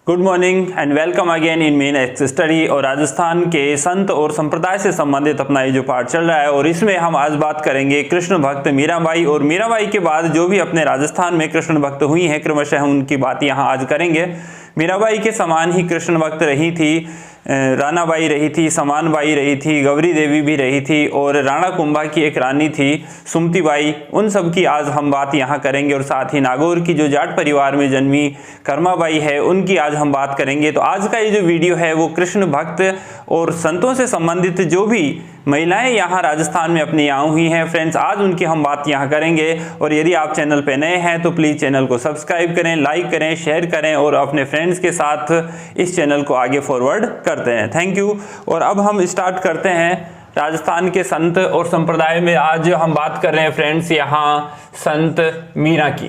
Good morning and welcome again in main x study. और राजस्थान के संत और संप्रदाय से संबंधित अपना ये जो पाठ चल रहा है और इसमें हम आज बात करेंगे कृष्ण भक्त मीराबाई। और मीराबाई के बाद जो भी अपने राजस्थान में कृष्ण भक्त हुई हैं क्रमशः उनकी बात यहाँ आज करेंगे। मीराबाई के समान ही कृष्ण भक्त रही थी रानाबाई रही थी, समानबाई रही थी, गौरी देवी भी रही थी और राणा कुंभा की एक रानी थी सुमतीबाई। उन सब की आज हम बात यहाँ करेंगे और साथ ही नागौर की जो जाट परिवार में जन्मी कर्माबाई है उनकी आज हम बात करेंगे। तो आज का ये जो वीडियो है वो कृष्ण भक्त और संतों से संबंधित जो भी महिलाएं यहाँ राजस्थान में अपनी आई हुई हैं फ्रेंड्स, आज उनकी हम बात यहाँ करेंगे। और यदि आप चैनल पे नए हैं तो प्लीज़ चैनल को सब्सक्राइब करें, लाइक करें, शेयर करें और अपने फ्रेंड्स के साथ इस चैनल को आगे फॉरवर्ड करते हैं। Thank you. और अब हम स्टार्ट करते हैं राजस्थान के संत और संप्रदाय में। आज हम बात कर रहे हैं फ्रेंड्स यहाँ संत मीरा की।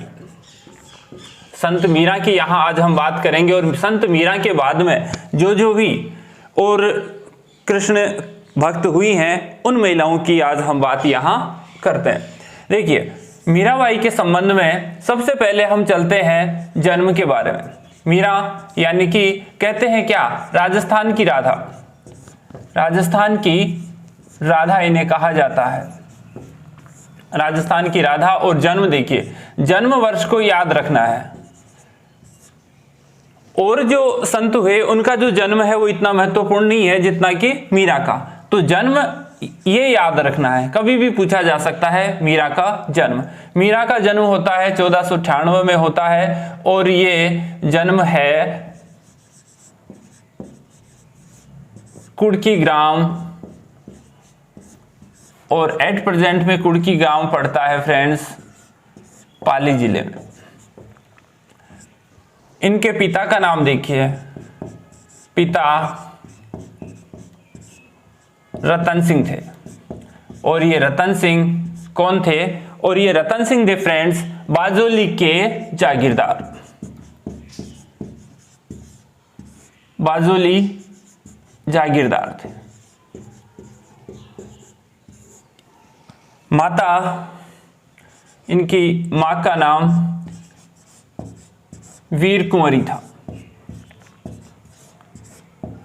संत मीरा की यहाँ आज हम बात करेंगे और संत मीरा के बाद में जो भी और कृष्ण भक्त हुई हैं उन महिलाओं की आज हम बात यहाँ करते हैं। देखिए मीराबाई के संबंध में सबसे पहले हम चलते हैं जन्म के बारे में। मीरा यानी कि कहते हैं क्या, राजस्थान की राधा। राजस्थान की राधा इन्हें कहा जाता है, राजस्थान की राधा। और जन्म देखिए, जन्म वर्ष को याद रखना है। और जो संत हुए उनका जो जन्म है वो इतना महत्वपूर्ण नहीं है जितना कि मीरा का। तो जन्म ये याद रखना है, कभी भी पूछा जा सकता है मीरा का जन्म। मीरा का जन्म होता है 1498 में होता है और ये जन्म है कुड़की ग्राम, और एट प्रेजेंट में कुड़की गांव पड़ता है फ्रेंड्स पाली जिले में। इनके पिता का नाम देखिए, पिता रतन सिंह थे। और ये रतन सिंह कौन थे? और ये रतन सिंह थे फ्रेंड्स बाजोली के जागीरदार। बाजोली जागीरदार थे। माता, इनकी मां का नाम वीर कुंवरी था।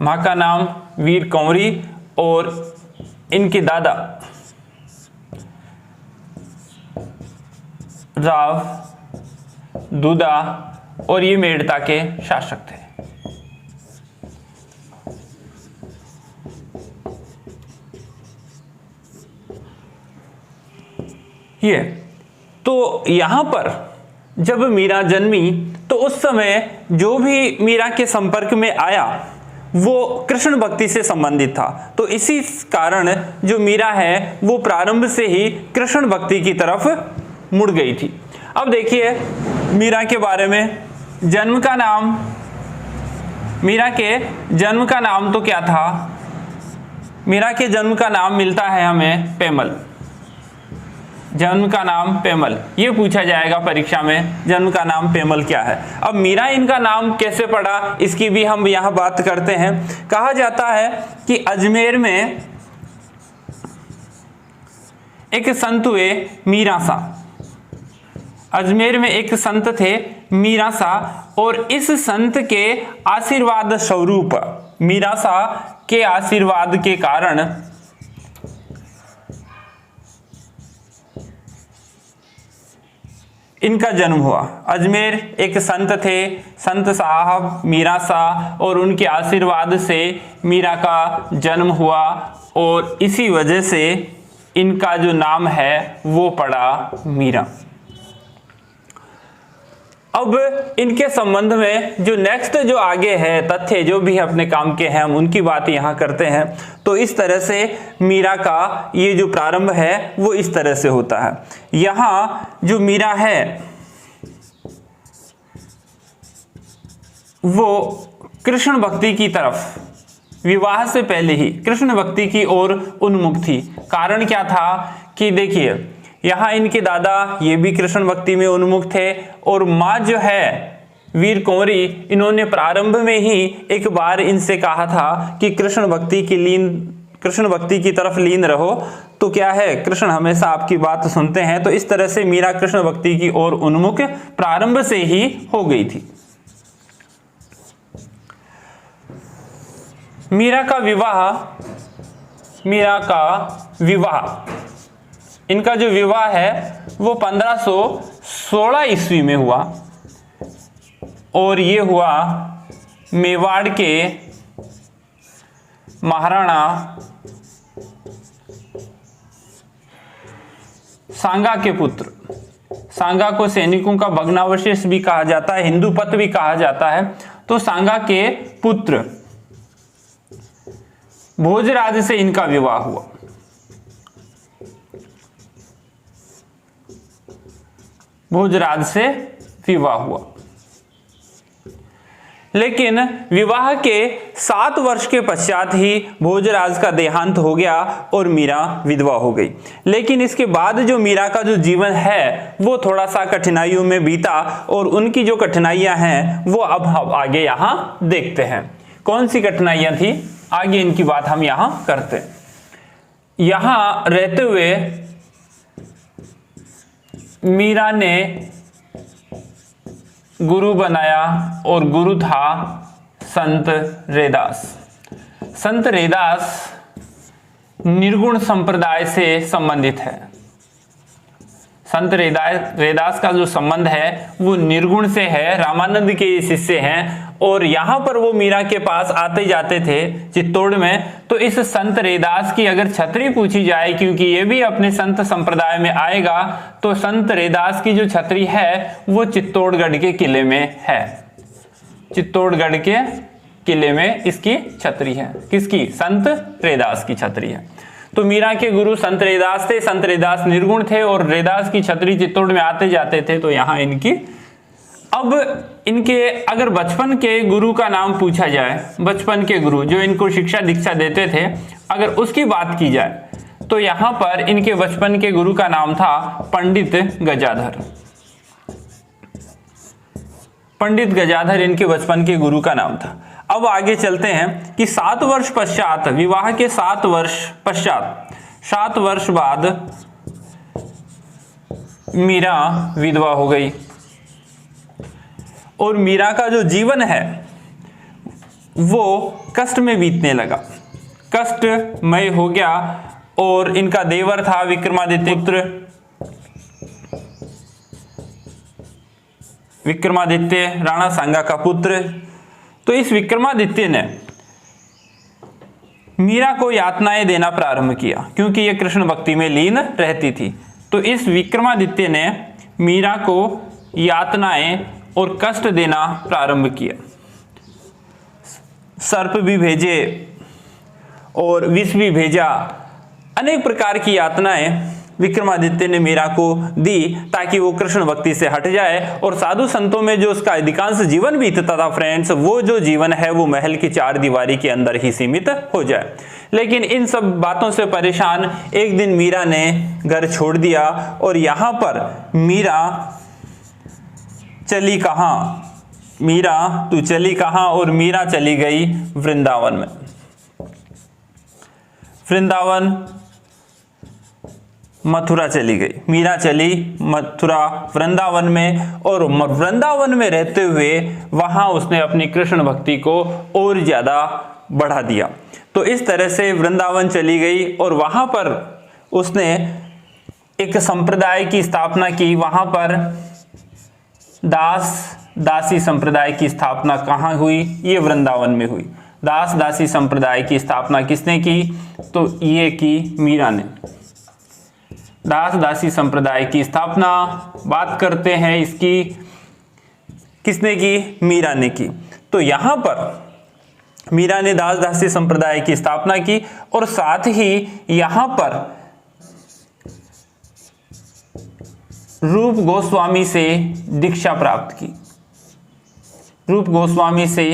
मां का नाम वीर कुंवरी और इनके दादा राव दूधा और ये मेड़ता के शासक थे। ये तो यहां पर जब मीरा जन्मी तो उस समय जो भी मीरा के संपर्क में आया वो कृष्ण भक्ति से संबंधित था। तो इसी कारण जो मीरा है वो प्रारंभ से ही कृष्ण भक्ति की तरफ मुड़ गई थी। अब देखिए मीरा के बारे में, जन्म का नाम, मीरा के जन्म का नाम तो क्या था? मीरा के जन्म का नाम मिलता है हमें पेमल। जन्म का नाम पेमल, ये पूछा जाएगा परीक्षा में, जन्म का नाम पेमल क्या है। अब मीरा इनका नाम कैसे पड़ा इसकी भी हम यहाँ बात करते हैं। कहा जाता है कि अजमेर में एक संत हुए मीरा सा। अजमेर में एक संत थे मीरा सा और इस संत के आशीर्वाद स्वरूप, मीरा सा के आशीर्वाद के कारण इनका जन्म हुआ। अजमेर एक संत थे, संत साहब मीरा सा, और उनके आशीर्वाद से मीरा का जन्म हुआ और इसी वजह से इनका जो नाम है वो पड़ा मीरा। अब इनके संबंध में जो नेक्स्ट जो आगे है तथ्य जो भी अपने काम के हैं हम उनकी बात यहाँ करते हैं। तो इस तरह से मीरा का ये जो प्रारंभ है वो इस तरह से होता है। यहाँ जो मीरा है वो कृष्ण भक्ति की तरफ, विवाह से पहले ही कृष्ण भक्ति की ओर उन्मुख थी। कारण क्या था कि देखिए यहाँ इनके दादा ये भी कृष्ण भक्ति में उन्मुख थे और माँ जो है वीर कुंवरी, इन्होंने प्रारंभ में ही एक बार इनसे कहा था कि कृष्ण भक्ति की तरफ लीन रहो। तो क्या है, कृष्ण हमेशा आपकी बात सुनते हैं। तो इस तरह से मीरा कृष्ण भक्ति की ओर उन्मुख प्रारंभ से ही हो गई थी। मीरा का विवाह इनका जो विवाह है वो 1516 ईस्वी में हुआ और ये हुआ मेवाड़ के महाराणा सांगा के पुत्र, सांगा को सैनिकों का भग्नावशेष भी कहा जाता है, हिंदू पथ भी कहा जाता है, तो सांगा के पुत्र भोजराज से इनका विवाह हुआ। भोजराज से विवाह हुआ, लेकिन विवाह के 7 वर्ष के पश्चात ही भोजराज का देहांत हो गया और मीरा विधवा हो गई। लेकिन इसके बाद जो मीरा का जो जीवन है वो थोड़ा सा कठिनाइयों में बीता और उनकी जो कठिनाइयां हैं वो अब हम आगे यहां देखते हैं। कौन सी कठिनाइयां थी, आगे इनकी बात हम यहां करते हैं। यहां रहते हुए मीरा ने गुरु बनाया और गुरु था संत रैदास। संत रैदास निर्गुण संप्रदाय से संबंधित है। संत रैदास का जो संबंध है वो निर्गुण से है, रामानंद के शिष्य हैं और यहां पर वो मीरा के पास आते जाते थे चित्तौड़ में। तो इस संत रैदास की अगर छतरी पूछी जाए, क्योंकि ये भी अपने संत संप्रदाय में आएगा, तो संत रैदास की जो छतरी है वो चित्तौड़गढ़ के किले में है। चित्तौड़गढ़ के किले में इसकी छतरी है। किसकी? संत रैदास की छतरी है। तो मीरा के गुरु संत रैदास थे, संत रैदास निर्गुण थे और रैदास की छतरी चित्तौड़ में आते जाते थे। तो यहाँ इनकी, अब इनके अगर बचपन के गुरु का नाम पूछा जाए, बचपन के गुरु जो इनको शिक्षा दीक्षा देते थे, अगर उसकी बात की जाए तो यहाँ पर इनके बचपन के गुरु का नाम था पंडित गजाधर। पंडित गजाधर इनके बचपन के गुरु का नाम था। अब आगे चलते हैं कि 7 वर्ष पश्चात, विवाह के 7 वर्ष पश्चात, 7 वर्ष बाद मीरा विधवा हो गई और मीरा का जो जीवन है वो कष्ट में बीतने लगा, कष्टमय हो गया। और इनका देवर था विक्रमादित्य पुत्र, विक्रमादित्य राणा सांगा का पुत्र। तो इस विक्रमादित्य ने मीरा को यातनाएं देना प्रारंभ किया, क्योंकि ये कृष्ण भक्ति में लीन रहती थी। तो इस विक्रमादित्य ने मीरा को यातनाएं और कष्ट देना प्रारंभ किया। सर्प भी भेजे और विष भी भेजा, अनेक प्रकार की यातनाएं विक्रमादित्य ने मीरा को दी ताकि वो कृष्ण भक्ति से हट जाए। और साधु संतों में जो उसका अधिकांश जीवन बीतता था फ्रेंड्स, वो जो जीवन है वो महल की 4 दीवारी के अंदर ही सीमित हो जाए। लेकिन इन सब बातों से परेशान एक दिन मीरा ने घर छोड़ दिया और यहाँ पर मीरा चली कहाँ? मीरा तू चली कहाँ? और मीरा चली गई वृंदावन में। वृंदावन मथुरा चली गई। मीरा चली मथुरा वृंदावन में और वृंदावन में रहते हुए वहां उसने अपनी कृष्ण भक्ति को और ज्यादा बढ़ा दिया। तो इस तरह से वृंदावन चली गई और वहां पर उसने एक संप्रदाय की स्थापना की। वहां पर दास दासी संप्रदाय की स्थापना कहाँ हुई? ये वृंदावन में हुई। दास दासी संप्रदाय की स्थापना किसने की? तो ये की मीरा ने। दास दासी संप्रदाय की स्थापना बात करते हैं इसकी, किसने की? मीरा ने की। तो यहां पर मीरा ने दास दासी संप्रदाय की स्थापना की और साथ ही यहां पर रूप गोस्वामी से दीक्षा प्राप्त की। रूप गोस्वामी से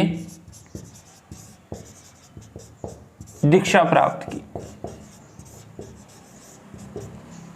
दीक्षा प्राप्त की।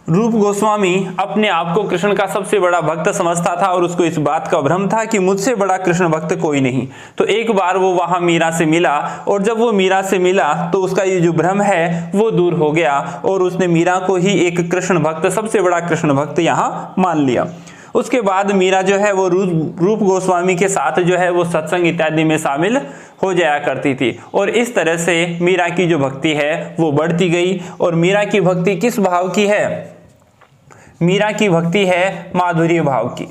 रूप गोस्वामी अपने आप को कृष्ण का सबसे बड़ा भक्त समझता था और उसको इस बात का भ्रम था कि मुझसे बड़ा कृष्ण भक्त कोई नहीं। तो एक बार वो वहां मीरा से मिला और जब वो मीरा से मिला तो उसका ये जो भ्रम है वो दूर हो गया और उसने मीरा को ही एक कृष्ण भक्त, सबसे बड़ा कृष्ण भक्त यहां मान लिया। उसके बाद मीरा जो है वो रूप गोस्वामी के साथ जो है वो सत्संग इत्यादि में शामिल हो जाया करती थी। और इस तरह से मीरा की जो भक्ति है वो बढ़ती गई। और मीरा की भक्ति किस भाव की है? मीरा की भक्ति है माधुर्य भाव की।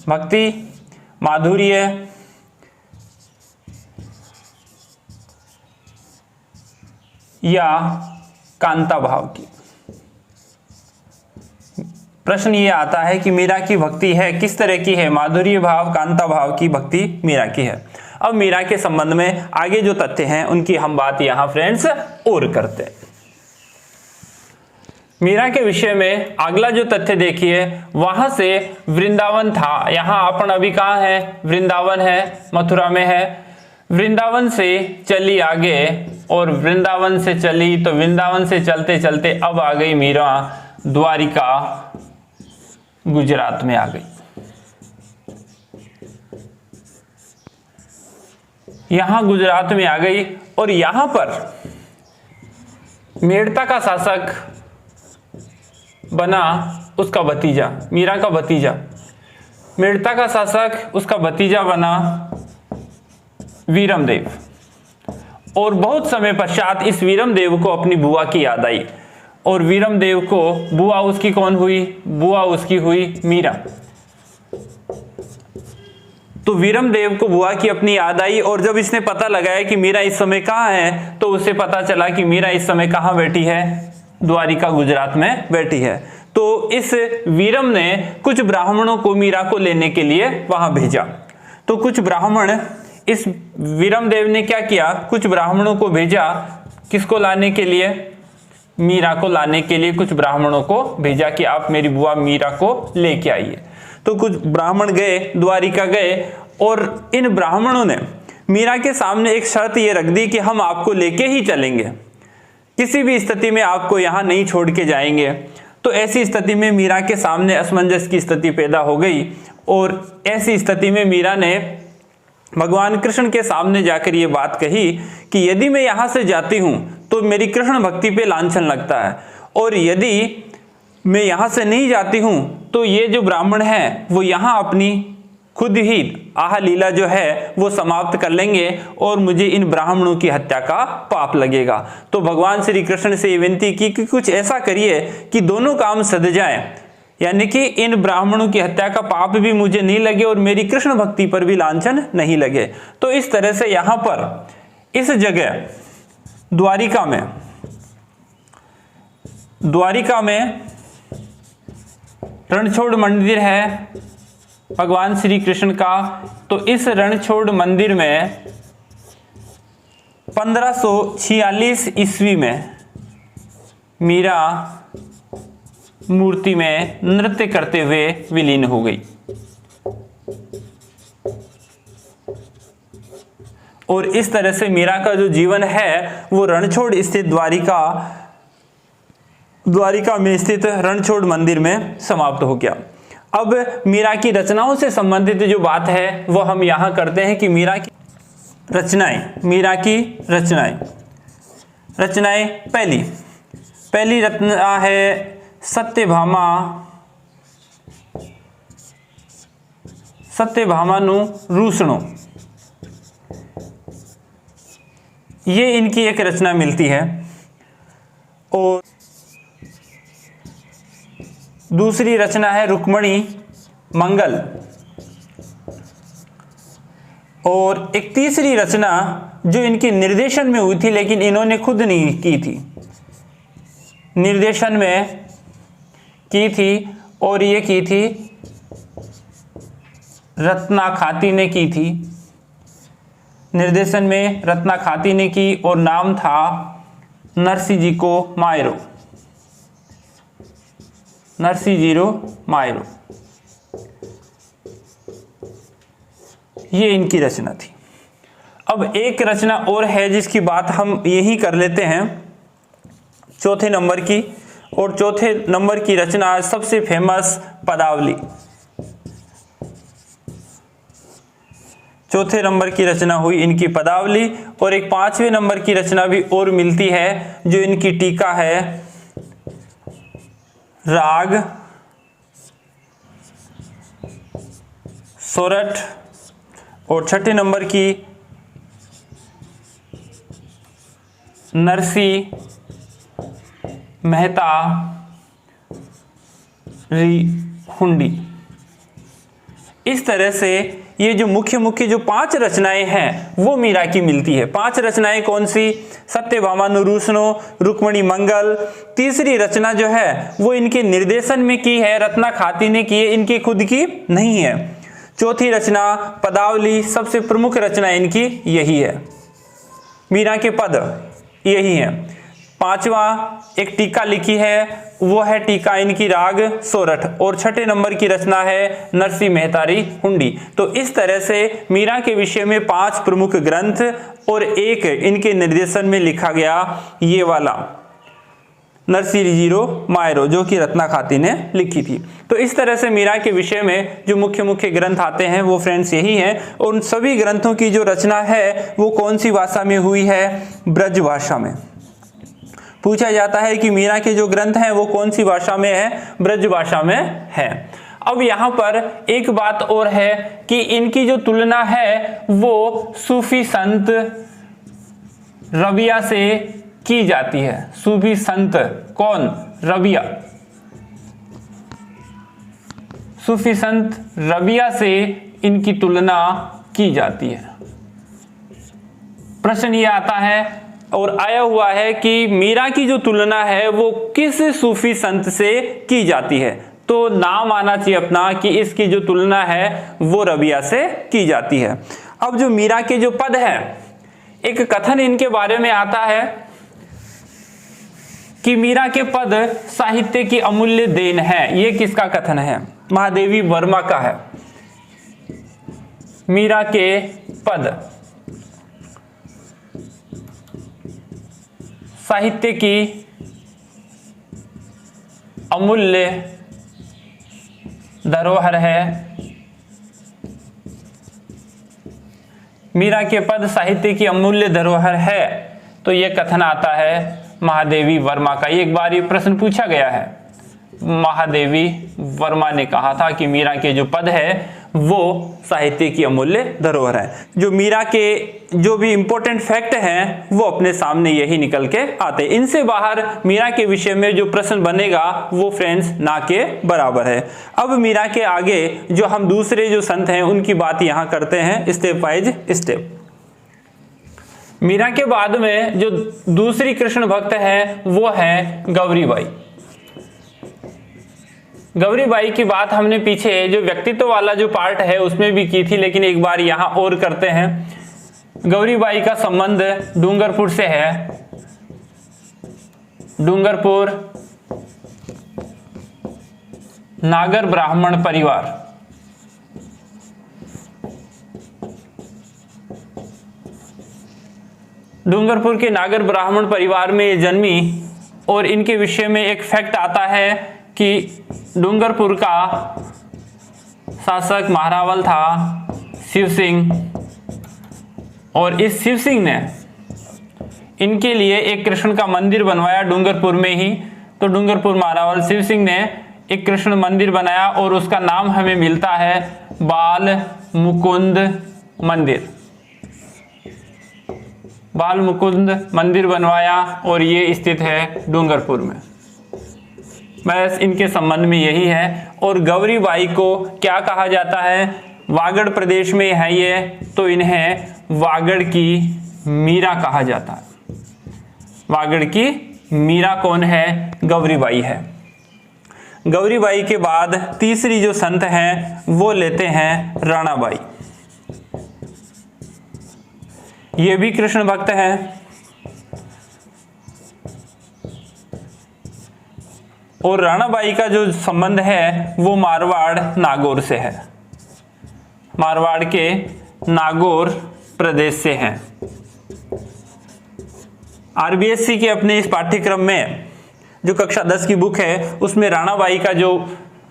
भक्ति माधुर्य या कांता भाव की। प्रश्न ये आता है कि मीरा की भक्ति है किस तरह की है? माधुर्य भाव, कांता भाव की भक्ति मीरा की है। अब मीरा के संबंध में आगे जो तथ्य हैं उनकी हम बात यहां फ्रेंड्स और करते हैं। मीरा के विषय में अगला जो तथ्य देखिए, वहां से वृंदावन था। यहां अपन अभी कहां है? वृंदावन है, मथुरा में है। वृंदावन से चली आगे और वृंदावन से चली तो वृंदावन से चलते चलते अब आ गई मीरा द्वारिका, गुजरात में आ गई। यहां गुजरात में आ गई और यहां पर मेड़ता का शासक बना उसका भतीजा, मीरा का भतीजा। मेड़ता का शासक उसका भतीजा बना वीरमदेव। और बहुत समय पश्चात इस वीरमदेव को अपनी बुआ की याद आई। और वीरमदेव को बुआ उसकी कौन हुई? बुआ उसकी हुई मीरा। तो वीरमदेव को बुआ की अपनी याद आई और जब इसने पता लगाया कि मीरा इस समय कहाँ है तो उसे पता चला कि मीरा इस समय कहाँ बैठी है? द्वारिका, गुजरात में बैठी है। तो इस वीरम ने कुछ ब्राह्मणों को मीरा को लेने के लिए वहां भेजा। तो कुछ ब्राह्मण, इस वीरमदेव ने क्या किया? कुछ ब्राह्मणों को भेजा। किसको लाने के लिए? मीरा को लाने के लिए कुछ ब्राह्मणों को भेजा कि आप मेरी बुआ मीरा को लेके आइए। तो कुछ ब्राह्मण गए, द्वारिका गए और इन ब्राह्मणों ने मीरा के सामने एक शर्त ये रख दी कि हम आपको लेके ही चलेंगे, किसी भी स्थिति में आपको यहां नहीं छोड़ के जाएंगे। तो ऐसी स्थिति में मीरा के सामने असमंजस की स्थिति पैदा हो गई और ऐसी स्थिति में मीरा ने भगवान कृष्ण के सामने जाकर ये बात कही कि यदि मैं यहां से जाती हूं तो मेरी कृष्ण भक्ति पे लांछन लगता है, और यदि मैं यहां से नहीं जाती हूं तो ये जो ब्राह्मण हैं वो यहां अपनी खुद ही आह लीला जो है वो समाप्त कर लेंगे और मुझे इन ब्राह्मणों की हत्या का पाप लगेगा। तो भगवान श्री कृष्ण से ये विनती की कि कुछ ऐसा करिए कि दोनों काम सध जाएं, यानी कि इन ब्राह्मणों की हत्या का पाप भी मुझे नहीं लगे और मेरी कृष्ण भक्ति पर भी लांछन नहीं लगे। तो इस तरह से यहां पर इस जगह द्वारिका में रणछोड़ मंदिर है भगवान श्री कृष्ण का। तो इस रणछोड़ मंदिर में 1546 ईस्वी में मीरा मूर्ति में नृत्य करते हुए विलीन हो गई। और इस तरह से मीरा का जो जीवन है वो रणछोड़ स्थित द्वारिका में स्थित रणछोड़ मंदिर में समाप्त हो गया। अब मीरा की रचनाओं से संबंधित जो बात है वो हम यहां करते हैं कि मीरा की रचनाएं पहली रचना है सत्यभामानु रूसणो। ये इनकी एक रचना मिलती है। और दूसरी रचना है रुक्मणी मंगल। और एक तीसरी रचना जो इनकी निर्देशन में हुई थी लेकिन इन्होंने खुद नहीं की थी, निर्देशन में की थी और ये की थी रत्ना खाती ने की थी। निर्देशन में रत्ना खाती ने की और नाम था नरसिंह मायरो। ये इनकी रचना थी। अब एक रचना और है जिसकी बात हम यही कर लेते हैं, चौथे नंबर की। और चौथे नंबर की रचना सबसे फेमस पदावली। चौथे नंबर की रचना हुई इनकी पदावली। और एक 5वें नंबर की रचना भी और मिलती है जो इनकी टीका है राग सोरठ और छठे नंबर की नरसी मेहता हुंडी। इस तरह से ये जो मुख्य जो 5 रचनाएं हैं वो मीरा की मिलती है। 5 रचनाएं कौन सी? सत्यभामा नुरुसनो, रुक्मणी मंगल। तीसरी रचना जो है वो इनके निर्देशन में की है, रत्ना खाती ने की है, इनकी खुद की नहीं है। चौथी रचना पदावली, सबसे प्रमुख रचना इनकी यही है, मीरा के पद यही है। 5वां एक टीका लिखी है, वो है टीका इनकी राग सोरठ। और छठे नंबर की रचना है नरसी मेहतारी हुंडी। तो इस तरह से मीरा के विषय में 5 प्रमुख ग्रंथ और एक इनके निर्देशन में लिखा गया ये वाला नरसी जीरो मायरो, जो कि रत्ना खाती ने लिखी थी। तो इस तरह से मीरा के विषय में जो मुख्य ग्रंथ आते हैं वो फ्रेंड्स यही हैं। और उन सभी ग्रंथों की जो रचना है वो कौन सी भाषा में हुई है? ब्रज भाषा में। पूछा जाता है कि मीरा के जो ग्रंथ हैं वो कौन सी भाषा में है? ब्रज भाषा में है। अब यहाँ पर एक बात और है कि इनकी जो तुलना है वो सूफी संत रबिया से की जाती है। सूफी संत कौन? रबिया। सूफी संत रबिया से इनकी तुलना की जाती है। प्रश्न ये आता है और आया हुआ है कि मीरा की जो तुलना है वो किस सूफी संत से की जाती है? तो नाम आना चाहिए अपना कि इसकी जो तुलना है वो रबिया से की जाती है। अब जो मीरा के जो पद है, एक कथन इनके बारे में आता है कि मीरा के पद साहित्य की अमूल्य देन है। ये किसका कथन है? महादेवी वर्मा का है। मीरा के पद साहित्य की अमूल्य धरोहर है। मीरा के पद साहित्य की अमूल्य धरोहर है, तो यह कथन आता है महादेवी वर्मा का। एक बार ये प्रश्न पूछा गया है, महादेवी वर्मा ने कहा था कि मीरा के जो पद है वो साहित्य की अमूल्य धरोहर है। जो मीरा के जो भी इंपॉर्टेंट फैक्ट हैं वो अपने सामने यही निकल के आते। इनसे बाहर मीरा के विषय में जो प्रश्न बनेगा वो फ्रेंड्स ना के बराबर है। अब मीरा के आगे जो हम दूसरे जो संत हैं उनकी बात यहाँ करते हैं स्टेप वाइज स्टेप। मीरा के बाद में जो दूसरी कृष्ण भक्त है वो है गौरीबाई। गौरीबाई की बात हमने पीछे जो व्यक्तित्व वाला जो पार्ट है उसमें भी की थी, लेकिन एक बार यहां और करते हैं। गौरीबाई का संबंध डूंगरपुर से है। डूंगरपुर नागर ब्राह्मण परिवार। डूंगरपुर के नागर ब्राह्मण परिवार में ये जन्मी और इनके विषय में एक फैक्ट आता है कि डूंगरपुर का शासक महारावल था शिव सिंह, और इस शिव सिंह ने इनके लिए एक कृष्ण का मंदिर बनवाया डूंगरपुर में ही। तो डूंगरपुर महारावल शिव सिंह ने एक कृष्ण मंदिर बनाया और उसका नाम हमें मिलता है बाल मुकुंद मंदिर। बाल मुकुंद मंदिर बनवाया और ये स्थित है डूंगरपुर में। बस इनके संबंध में यही है। और गौरीबाई को क्या कहा जाता है? वागड़ प्रदेश में है ये, तो इन्हें वागड़ की मीरा कहा जाता है। वागड़ की मीरा कौन है? गौरीबाई है। गौरीबाई के बाद तीसरी जो संत हैं वो लेते हैं राणाबाई। ये भी कृष्ण भक्त हैं और राणाबाई का जो संबंध है वो मारवाड़ नागौर से है। मारवाड़ के नागौर प्रदेश से हैं। आरबीएससी के अपने इस पाठ्यक्रम में जो कक्षा 10 की बुक है उसमें राणाबाई का जो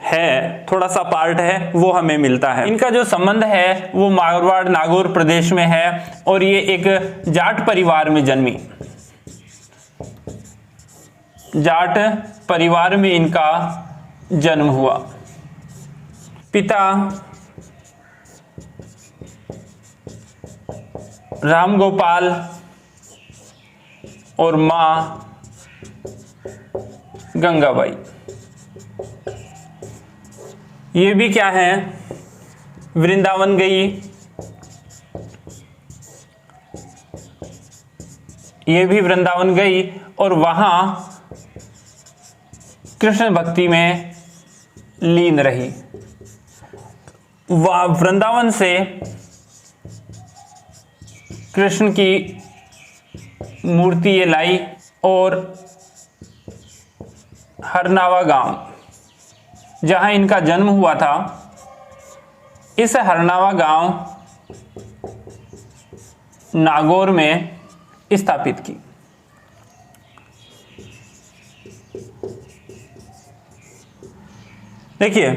है थोड़ा सा पार्ट है वो हमें मिलता है। इनका जो संबंध है वो मारवाड़ नागौर प्रदेश में है और ये एक जाट परिवार में जन्मी। जाट परिवार में इनका जन्म हुआ। पिता राम गोपाल और माँ गंगाबाई। ये भी क्या है, वृंदावन गई, ये भी वृंदावन गई और वहां कृष्ण भक्ति में लीन रही। वह वृंदावन से कृष्ण की मूर्ति ये लाई और हरनावा गांव जहां इनका जन्म हुआ था, इस हरनावा गांव नागौर में स्थापित की। देखिए,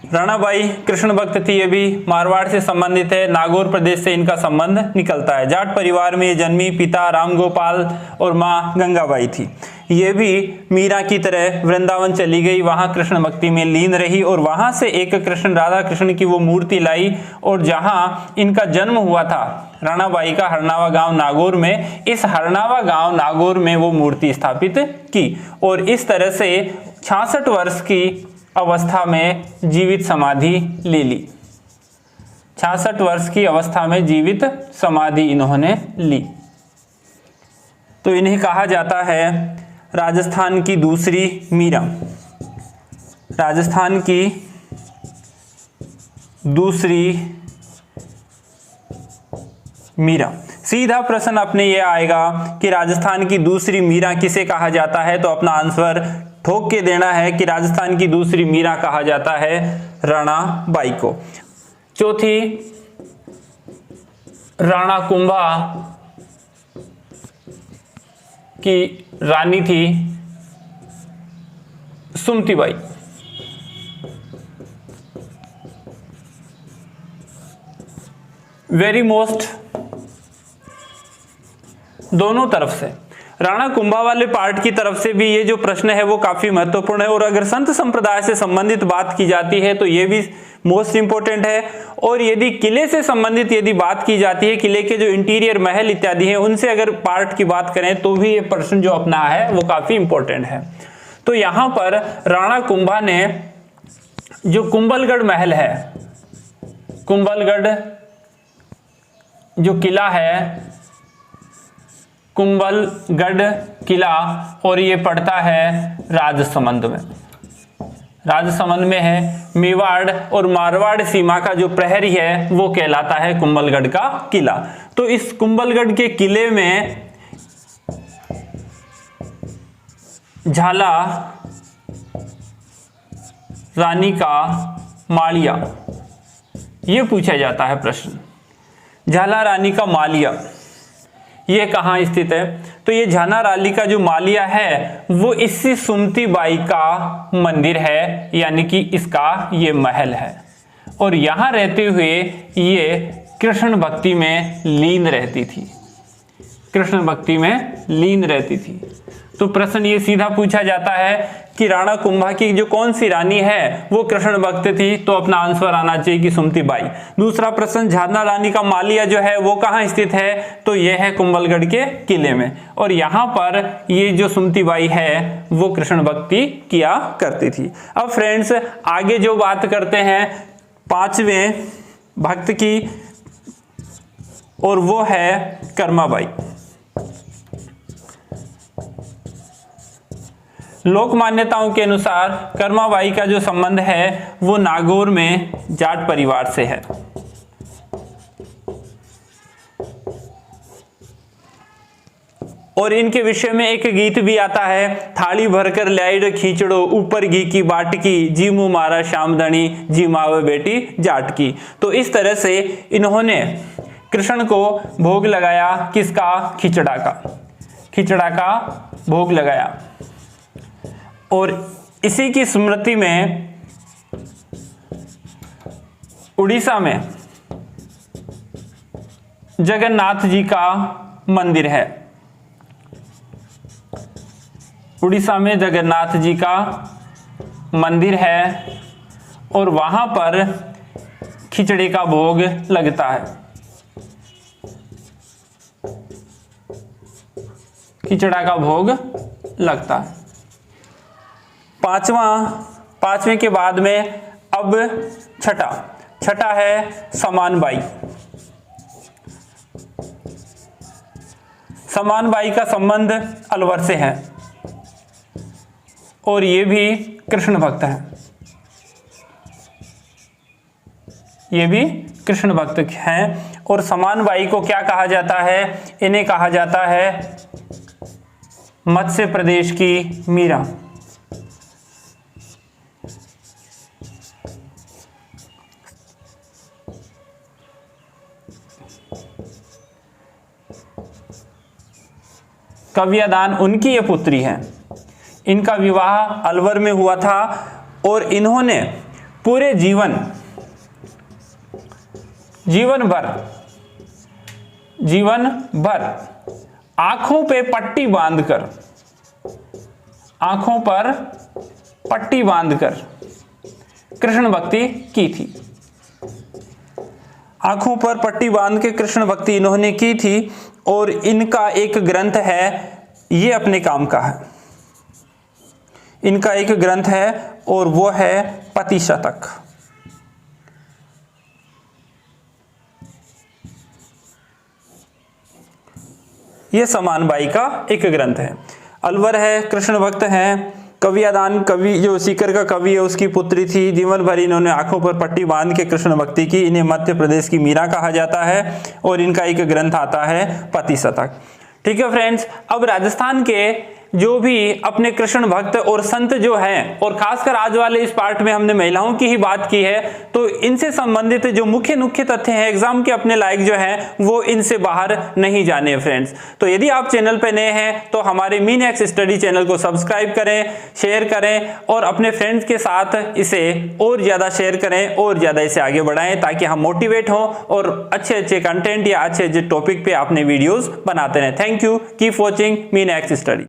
राणाबाई कृष्ण भक्त थी, ये भी मारवाड़ से संबंधित है, नागौर प्रदेश से इनका संबंध निकलता है। जाट परिवार में ये जन्मी, पिता राम गोपाल और माँ गंगाबाई थी। ये भी मीरा की तरह वृंदावन चली गई, वहां कृष्ण भक्ति में लीन रही और वहां से एक कृष्ण, राधा कृष्ण की वो मूर्ति लाई और जहां इनका जन्म हुआ था राणाबाई का, हरनावा गांव नागौर में, इस हरनावा गांव नागौर में वो मूर्ति स्थापित की और इस तरह से 66 वर्ष की अवस्था में जीवित समाधि ले ली। 66 वर्ष की अवस्था में जीवित समाधि इन्होंने ली। तो इन्हें कहा जाता है राजस्थान की दूसरी मीरा। राजस्थान की दूसरी मीरा। सीधा प्रश्न अपने ये आएगा कि राजस्थान की दूसरी मीरा किसे कहा जाता है, तो अपना आंसर ठोक के देना है कि राजस्थान की दूसरी मीरा कहा जाता है राणाबाई को। चौथी राणा कुंभा की रानी थी सुमतीबाई। वेरी मोस्ट दोनों तरफ से, राणा कुंभा वाले पार्ट की तरफ से भी ये जो प्रश्न है वो काफी महत्वपूर्ण है और अगर संत संप्रदाय से संबंधित बात की जाती है तो ये भी मोस्ट इंपोर्टेंट है। और यदि किले से संबंधित यदि बात की जाती है, किले के जो इंटीरियर महल इत्यादि हैं उनसे अगर पार्ट की बात करें तो भी ये प्रश्न जो अपना है वो काफी इंपॉर्टेंट है। तो यहां पर राणा कुंभा ने जो कुंभलगढ़ महल है, कुंभलगढ़ जो किला है, कुंभलगढ़ किला, और ये पड़ता है राजसमंद में। राजसमंद में है। मेवाड़ और मारवाड़ सीमा का जो प्रहरी है वो कहलाता है कुंभलगढ़ का किला। तो इस कुंभलगढ़ के किले में झाला रानी का मालिया, ये पूछा जाता है प्रश्न। झाला रानी का मालिया ये कहाँ स्थित है, तो ये झाना रानी का जो मालिया है वो इसी सुमतीबाई का मंदिर है, यानी कि इसका ये महल है और यहाँ रहते हुए ये कृष्ण भक्ति में लीन रहती थी, कृष्ण भक्ति में लीन रहती थी। तो प्रश्न ये सीधा पूछा जाता है कि राणा कुंभा की जो कौन सी रानी है वो कृष्ण भक्त थी, तो अपना आंसर आना चाहिए कि सुमतीबाई। दूसरा प्रश्न, झाना रानी का मालिया जो है वो कहाँ स्थित है, तो यह है कुंभलगढ़ के किले में और यहाँ पर ये जो सुमतीबाई है वो कृष्ण भक्ति किया करती थी। अब फ्रेंड्स आगे जो बात करते हैं पांचवें भक्त की, और वो है कर्माबाई। लोक मान्यताओं के अनुसार कर्माबाई का जो संबंध है वो नागौर में जाट परिवार से है। और इनके विषय में एक गीत भी आता है, थाली भरकर लाई खींचड़ो ऊपर घी की बाटकी, जी मुँह मारा श्यामदणी जी मावे बेटी जाट की। तो इस तरह से इन्होंने कृष्ण को भोग लगाया, किसका, खिचड़ा का, खिचड़ा का भोग लगाया। और इसी की स्मृति में उड़ीसा में जगन्नाथ जी का मंदिर है। उड़ीसा में जगन्नाथ जी का मंदिर है और वहां पर खिचड़ी का भोग लगता है। खिचड़ा का भोग लगता। पांचवें के बाद में अब छठा है समान बाई। समान बाई का संबंध अलवर से है और ये भी कृष्ण भक्त है, ये भी कृष्ण भक्त हैं। और समान बाई को क्या कहा जाता है? इन्हें कहा जाता है मत्स्य प्रदेश की मीरा। कव्यदान उनकी ये पुत्री है, इनका विवाह अलवर में हुआ था और इन्होंने पूरे जीवन भर आंखों पर पट्टी बांधकर कृष्ण भक्ति की थी। आंखों पर पट्टी बांध के कृष्ण भक्ति इन्होंने की थी और इनका एक ग्रंथ है, ये अपने काम का है। इनका एक ग्रंथ है और वो है पति शतक। ये समान बाई का एक ग्रंथ है। अलवर है, कृष्ण भक्त हैं। कव्यदान कवि जो सीकर का कवि है उसकी पुत्री थी। जीवन भर इन्होंने आंखों पर पट्टी बांध के कृष्ण भक्ति की। इन्हें मध्य प्रदेश की मीरा कहा जाता है और इनका एक ग्रंथ आता है पति शतक। ठीक है फ्रेंड्स, अब राजस्थान के जो भी अपने कृष्ण भक्त और संत जो हैं, और खासकर आज वाले इस पार्ट में हमने महिलाओं की ही बात की है, तो इनसे संबंधित जो मुख्य तथ्य हैं एग्जाम के अपने लायक जो हैं वो इनसे बाहर नहीं जाने फ्रेंड्स। तो यदि आप चैनल पे नए हैं तो हमारे मीनएक्स स्टडी चैनल को सब्सक्राइब करें, शेयर करें और अपने फ्रेंड्स के साथ इसे और ज्यादा शेयर करें और ज्यादा इसे आगे बढ़ाएं ताकि हम मोटिवेट हों और अच्छे कंटेंट या अच्छे टॉपिक पे अपने वीडियोस बनाते रहें। थैंक यू, कीप वॉचिंग मीनएक्स स्टडी।